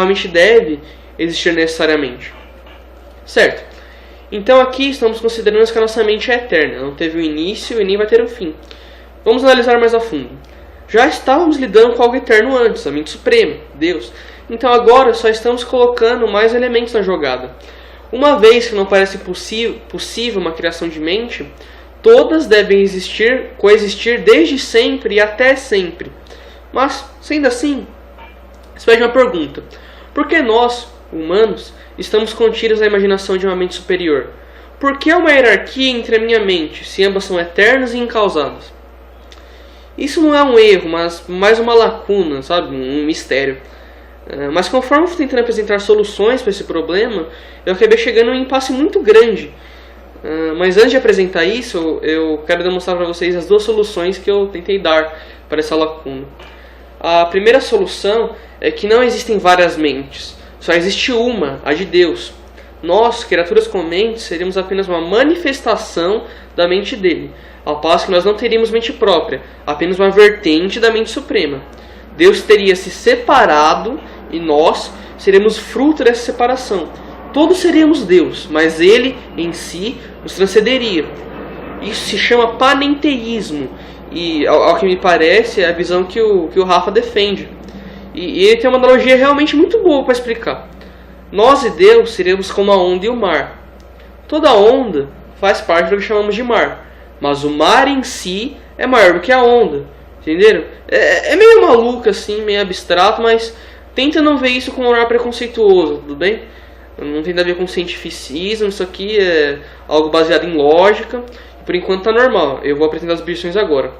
realmente deve existir necessariamente. Certo? Então aqui estamos considerando que a nossa mente é eterna, não teve um início e nem vai ter um fim. Vamos analisar mais a fundo. Já estávamos lidando com algo eterno antes, a mente suprema, Deus. Então agora só estamos colocando mais elementos na jogada. Uma vez que não parece possível uma criação de mente, todas devem coexistir desde sempre e até sempre. Mas, sendo assim, se pede uma pergunta. Por que nós, humanos, estamos contidos na imaginação de uma mente superior? Por que há uma hierarquia entre a minha mente, se ambas são eternas e incausadas? Isso não é um erro, mas mais uma lacuna, sabe? Um mistério. Mas conforme eu fui tentando apresentar soluções para esse problema, eu acabei chegando a um impasse muito grande. Mas antes de apresentar isso, eu quero demonstrar para vocês as duas soluções que eu tentei dar para essa lacuna. A primeira solução é que não existem várias mentes, só existe uma, a de Deus. Nós, criaturas com mentes, seríamos apenas uma manifestação da mente dele, ao passo que nós não teríamos mente própria, apenas uma vertente da mente suprema. Deus teria se separado e nós seremos fruto dessa separação. Todos seríamos Deus, mas ele em si nos transcenderia. Isso se chama panenteísmo e, ao que me parece, é a visão que o Rafa defende. E ele tem uma analogia realmente muito boa para explicar. Nós e Deus seríamos como a onda e o mar. Toda onda faz parte do que chamamos de mar, mas o mar em si é maior do que a onda. Entenderam? É meio maluco assim, meio abstrato, mas tenta não ver isso com um olhar preconceituoso, tudo bem? Não tem nada a ver com cientificismo, isso aqui é algo baseado em lógica. Por enquanto tá normal, eu vou apresentar as objeções agora.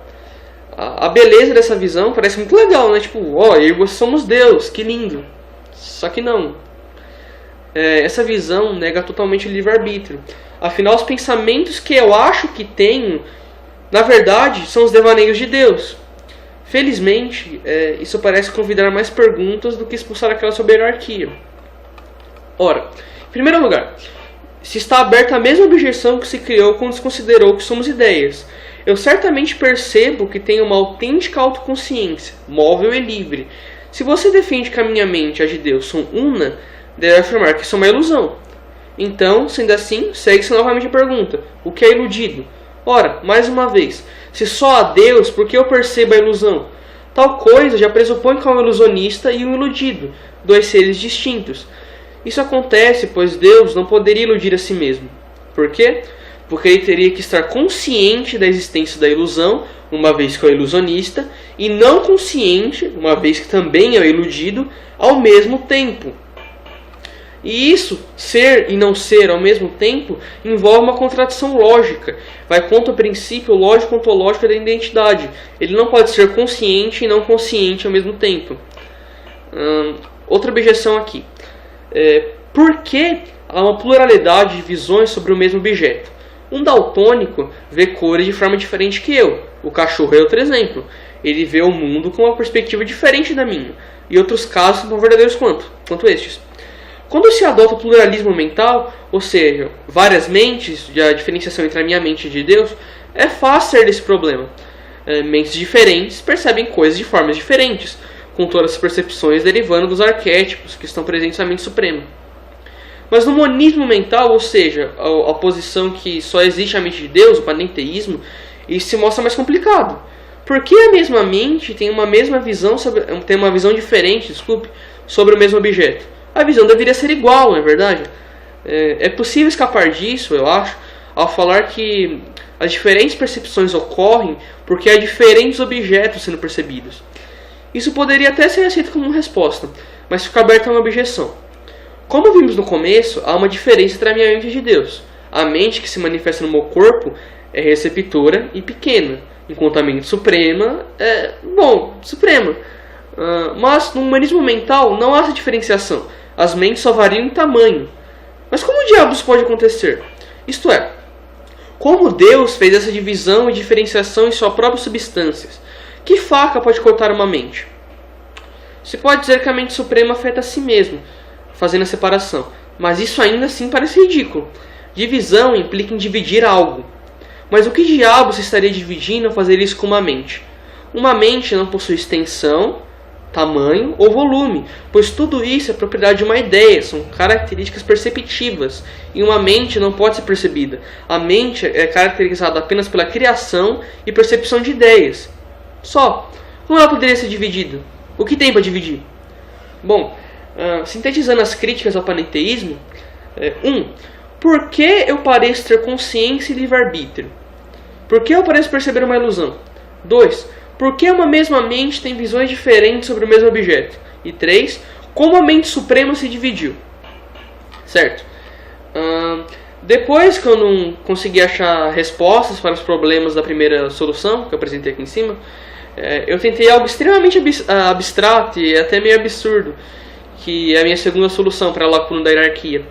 A beleza dessa visão parece muito legal, né? Tipo, ó, eu e você somos Deus, que lindo. Só que não. Essa visão nega totalmente o livre-arbítrio. Afinal, os pensamentos que eu acho que tenho, na verdade, são os devaneios de Deus. Felizmente, isso parece convidar mais perguntas do que expulsar aquela sobre a hierarquia. Ora, em primeiro lugar, se está aberta a mesma objeção que se criou quando se considerou que somos ideias. Eu certamente percebo que tenho uma autêntica autoconsciência, móvel e livre. Se você defende que a minha mente e a de Deus são una, deve afirmar que isso é uma ilusão. Então, sendo assim, segue-se novamente a pergunta: o que é iludido? Ora, mais uma vez, se só há Deus, por que eu percebo a ilusão? Tal coisa já pressupõe que há um ilusionista e um iludido, dois seres distintos. Isso acontece pois Deus não poderia iludir a si mesmo. Por quê? Porque ele teria que estar consciente da existência da ilusão, uma vez que é o ilusionista, e não consciente, uma vez que também é o iludido, ao mesmo tempo. E isso, ser e não ser ao mesmo tempo, envolve uma contradição lógica. Vai contra o princípio lógico-ontológico da identidade. Ele não pode ser consciente e não consciente ao mesmo tempo. Outra objeção aqui. Por que há uma pluralidade de visões sobre o mesmo objeto? Um daltônico vê cores de forma diferente que eu. O cachorro é outro exemplo. Ele vê o mundo com uma perspectiva diferente da minha. E outros casos são verdadeiros quanto estes. Quando se adota o pluralismo mental, ou seja, várias mentes, a diferenciação entre a minha mente e de Deus, é fácil sair desse problema. Mentes diferentes percebem coisas de formas diferentes, com todas as percepções derivando dos arquétipos que estão presentes na mente suprema. Mas no monismo mental, ou seja, a posição que só existe a mente de Deus, o panenteísmo, isso se mostra mais complicado. Por que a mesma mente tem uma visão diferente, sobre o mesmo objeto? A visão deveria ser igual, não é verdade? É possível escapar disso, eu acho, ao falar que as diferentes percepções ocorrem porque há diferentes objetos sendo percebidos. Isso poderia até ser aceito como uma resposta, mas fica aberta a uma objeção. Como vimos no começo, há uma diferença entre a minha mente e de Deus. A mente que se manifesta no meu corpo é receptora e pequena, enquanto a mente suprema suprema. Mas no humanismo mental não há essa diferenciação. As mentes só variam em tamanho. Mas como diabos isso pode acontecer? Isto é, como Deus fez essa divisão e diferenciação em suas próprias substâncias? Que faca pode cortar uma mente? Se pode dizer que a mente suprema afeta a si mesma, fazendo a separação. Mas isso ainda assim parece ridículo. Divisão implica em dividir algo. Mas o que diabos se estaria dividindo ao fazer isso com uma mente? Uma mente não possui extensão, tamanho ou volume, pois tudo isso é propriedade de uma ideia, são características perceptivas, e uma mente não pode ser percebida. A mente é caracterizada apenas pela criação e percepção de ideias. Só. Como ela poderia ser dividida? O que tem para dividir? Bom, sintetizando as críticas ao panenteísmo, 1. Por que eu pareço ter consciência e livre-arbítrio? Por que eu pareço perceber uma ilusão? 2. Por que uma mesma mente tem visões diferentes sobre o mesmo objeto? E 3. Como a mente suprema se dividiu? Certo. Depois que eu não consegui achar respostas para os problemas da primeira solução, que eu apresentei aqui em cima, eu tentei algo extremamente abstrato e até meio absurdo, que é a minha segunda solução para a lacuna da hierarquia.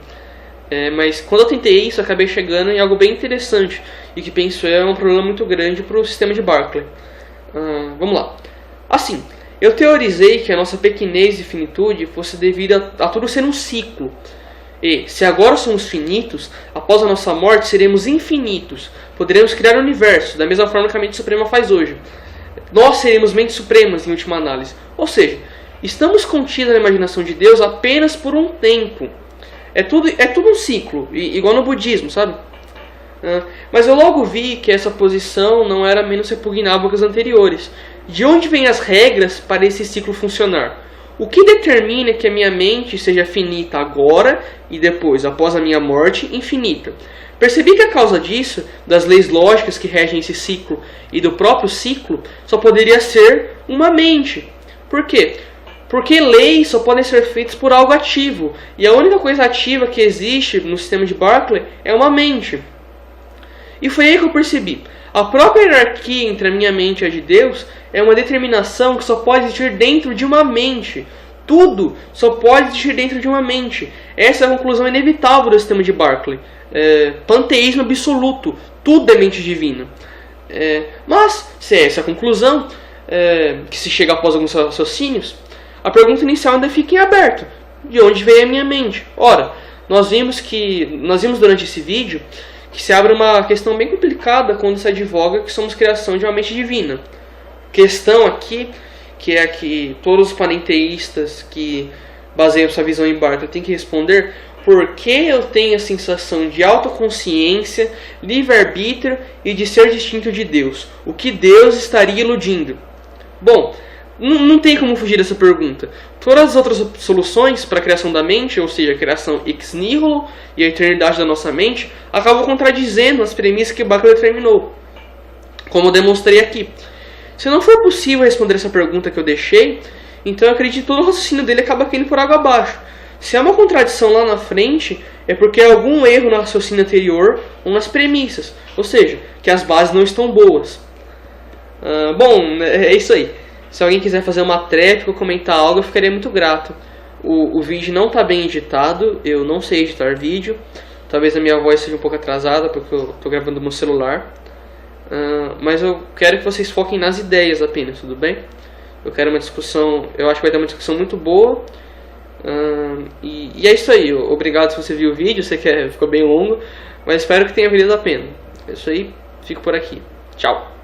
Mas quando eu tentei isso, eu acabei chegando em algo bem interessante, e que penso é um problema muito grande para o sistema de Berkeley. Vamos lá. Assim, eu teorizei que a nossa pequenez e finitude fosse devida a tudo ser um ciclo. E, se agora somos finitos, após a nossa morte seremos infinitos. Poderemos criar o universo, da mesma forma que a mente suprema faz hoje. Nós seremos mentes supremas em última análise. Ou seja, estamos contidos na imaginação de Deus apenas por um tempo. É tudo um ciclo, igual no budismo, sabe? Mas eu logo vi que essa posição não era menos repugnável que as anteriores. De onde vêm as regras para esse ciclo funcionar? O que determina que a minha mente seja finita agora e depois, após a minha morte, infinita? Percebi que a causa disso, das leis lógicas que regem esse ciclo e do próprio ciclo, só poderia ser uma mente. Por quê? Porque leis só podem ser feitas por algo ativo, e a única coisa ativa que existe no sistema de Berkeley é uma mente. E foi aí que eu percebi. A própria hierarquia entre a minha mente e a de Deus é uma determinação que só pode existir dentro de uma mente. Tudo só pode existir dentro de uma mente. Essa é a conclusão inevitável do sistema de Berkeley. Panteísmo absoluto. Tudo é mente divina. Mas, se é essa a conclusão, que se chega após alguns raciocínios, a pergunta inicial ainda fica em aberto. De onde veio a minha mente? Ora, nós vimos durante esse vídeo que se abre uma questão bem complicada quando se advoga que somos criação de uma mente divina. Questão aqui, que é a que todos os panenteístas que baseiam sua visão em Berkeley têm que responder: por que eu tenho a sensação de autoconsciência, livre-arbítrio e de ser distinto de Deus? O que Deus estaria iludindo? Bom, não tem como fugir dessa pergunta. Todas as outras soluções para a criação da mente, ou seja, a criação ex nihilo e a eternidade da nossa mente, acabam contradizendo as premissas que Berkeley determinou, como eu demonstrei aqui. Se não for possível responder essa pergunta que eu deixei, então eu acredito que todo o raciocínio dele acaba caindo por água abaixo. Se há uma contradição lá na frente, é porque há algum erro no raciocínio anterior ou nas premissas, ou seja, que as bases não estão boas. Bom, é isso aí. Se alguém quiser fazer uma tréplica ou comentar algo, eu ficaria muito grato. O vídeo não está bem editado, eu não sei editar vídeo. Talvez a minha voz seja um pouco atrasada, porque eu estou gravando no meu celular. Mas eu quero que vocês foquem nas ideias apenas, tudo bem? Eu quero uma discussão, eu acho que vai dar uma discussão muito boa. E é isso aí, obrigado se você viu o vídeo, sei que ficou bem longo, mas espero que tenha valido a pena. É isso aí, fico por aqui. Tchau!